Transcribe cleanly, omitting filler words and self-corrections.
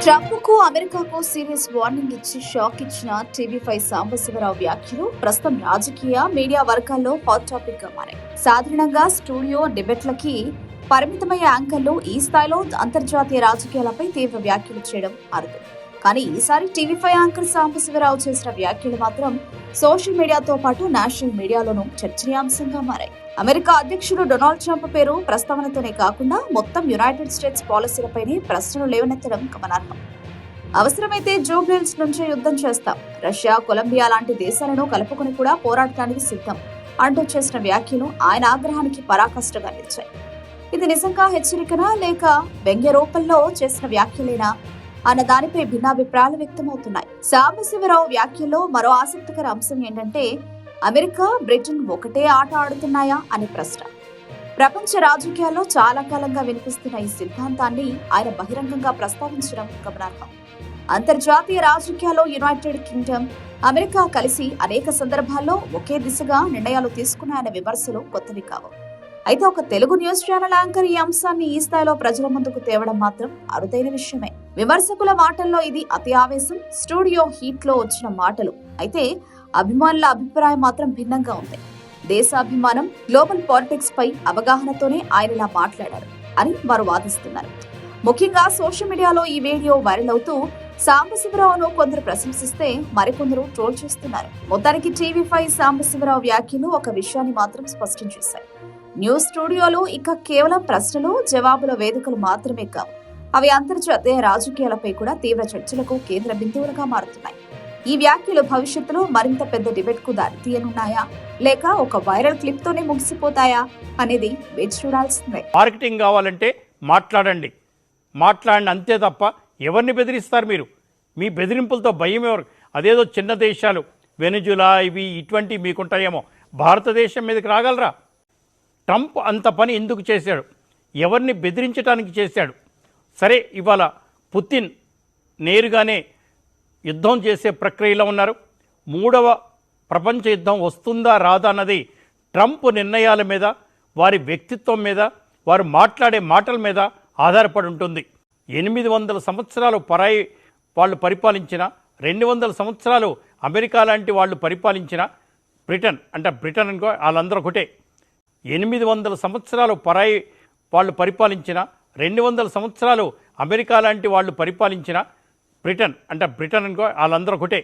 ట్రంప్కు అమెరికాకు serious warning ఇచ్చి shock ఇచ్చిన టీవీ5 సాంబశివరావు వ్యాఖ్యలు ప్రస్తుతం రాజకీయ మీడియా వర్గాల్లో హాట్ టాపిక్ గా మారాయి. సాధారణంగా స్టూడియో డిబేట్లకి పరిమితమయ్యే యాంకర్లు ఈ స్థాయిలో అంతర్జాతీయ రాజకీయాలపై తీవ్ర వ్యాఖ్యలు చేయడం అరుదు. కానీ ఈసారి టీవీ5 యాంకర్ సాంబశివరావు చేసిన వ్యాఖ్యలు మాత్రం సోషల్ మీడియాతో పాటు నేషనల్ మీడియాలోనూ చర్చనీయాంశంగా మారాయి. అమెరికా అధ్యక్షుడు డొనాల్డ్ ట్రంప్ పేరు ప్రస్తావనతోనే కాకుండా మొత్తం యునైటెడ్ స్టేట్స్ పాలసీలపైనే ప్రశ్నలు లేవనెత్తడం గమనార్హం. అవసరమైతే జూబ్లీహిల్స్ నుంచే యుద్ధం చేస్తాం, రష్యా, కొలంబియా లాంటి దేశాలను కలుపుకుని కూడా పోరాడటానికి సిద్ధం అంటూ చేసిన వ్యాఖ్యలు ఆయన ఆగ్రహానికి పరాకాష్ఠగా నిలిచాయి. ఇది నిజంగా హెచ్చరికనా లేక వ్యంగ్య రూపంలో చేసిన వ్యాఖ్యలేనా అన్న దానిపై భిన్నాభిప్రాయాలు వ్యక్తమవుతున్నాయి. సాంబశివరావు వ్యాఖ్యల్లో మరో ఆసక్తికర అంశం ఏంటంటే అమెరికా, బ్రిటన్ ఒకటే ఆట ఆడుతున్నాయా అనే ప్రశ్న. ప్రపంచ రాజకీయాల్లో చాలా కాలంగా వినిపిస్తున్న ఈ సిద్ధాంతాన్ని ఆయన బహిరంగంగా ప్రస్తావించడం గమనార్హం. అంతర్జాతీయ రాజకీయాల్లో యునైటెడ్ కింగ్డమ్, అమెరికా కలిసి అనేక సందర్భాల్లో ఒకే దిశగా నిర్ణయాలు తీసుకున్నాయన్న విమర్శలు కొత్తవి కావు. అయితే ఒక తెలుగు న్యూస్ ఛానల్ యాంకర్ ఈ అంశాన్ని ఈ స్థాయిలో ప్రజల ముందుకు తేవడం మాత్రం అరుదైన విషయమే. విమర్శకుల మాటల్లో ఇది అతి ఆవేశం, స్టూడియో హీట్ లో వచ్చిన మాటలు. అయితే అభిమానుల అభిప్రాయం మాత్రం భిన్నంగా ఉంది. దేశాభిమానం, గ్లోబల్ పాలిటిక్స్ పై అవగాహనతోనే ఆయన ఇలా మాట్లాడారు అని వారు వాదిస్తున్నారు. ముఖ్యంగా సోషల్ మీడియాలో ఈ వీడియో వైరల్ అవుతూ సాంబశివరావును కొందరు ప్రశంసిస్తే మరికొందరు ట్రోల్ చేస్తున్నారు. మొత్తానికి టీవీ5 సాంబశివరావు వ్యాఖ్యలు ఒక విషయాన్ని మాత్రం స్పష్టం చేశాయి. న్యూస్ స్టూడియోలు ఇక కేవలం ప్రశ్నలు, జవాబుల వేదికలు మాత్రమే కావు, అవి అంతర్జాతీయ రాజకీయాలపై కూడా తీవ్ర చర్చలకు కేంద్ర బిందువులుగా మారుతున్నాయి. ఈ వ్యాఖ్యలు భవిష్యత్తులో మరింత పెద్ద డిబేట్ కు దారితీయనున్నాయా లేక ఒక వైరల్ క్లిప్ తోనే ముగిసిపోతాయా అనేది వేచి చూడాల్సిందే. మార్కెటింగ్ కావాలంటే మాట్లాడండి, అంతే తప్ప ఎవరిని బెదిరిస్తారు మీరు? మీ బెదిరింపులతో భయం ఎవరు? అదేదో చిన్న దేశాలు వెనుజులా ఇవి ఇటువంటి మీకుంటాయేమో, భారతదేశం మీదకి రాగలరా? ట్రంప్ అంత పని ఎందుకు చేశాడు? ఎవరిని బెదిరించడానికి చేశాడు? సరే, ఇవాళ పుతిన్ నేరుగానే యుద్ధం చేసే ప్రక్రియలో ఉన్నారు. 3వ ప్రపంచ యుద్ధం వస్తుందా రాదా అన్నది ట్రంప్ నిర్ణయాల మీద, వారి వ్యక్తిత్వం మీద, వారు మాట్లాడే మాటల మీద ఆధారపడి ఉంటుంది. 800 సంవత్సరాలు పరాయి వాళ్ళు పరిపాలించిన, 200 సంవత్సరాలు అమెరికా లాంటి వాళ్ళు పరిపాలించిన, బ్రిటన్ అనుకో, వాళ్ళందరూ ఒకటే. 800 సంవత్సరాలు పరాయి వాళ్ళు పరిపాలించిన, 200 సంవత్సరాలు అమెరికా లాంటి వాళ్ళు పరిపాలించిన, బ్రిటన్ అనుకో, వాళ్ళందరూ ఒకటే.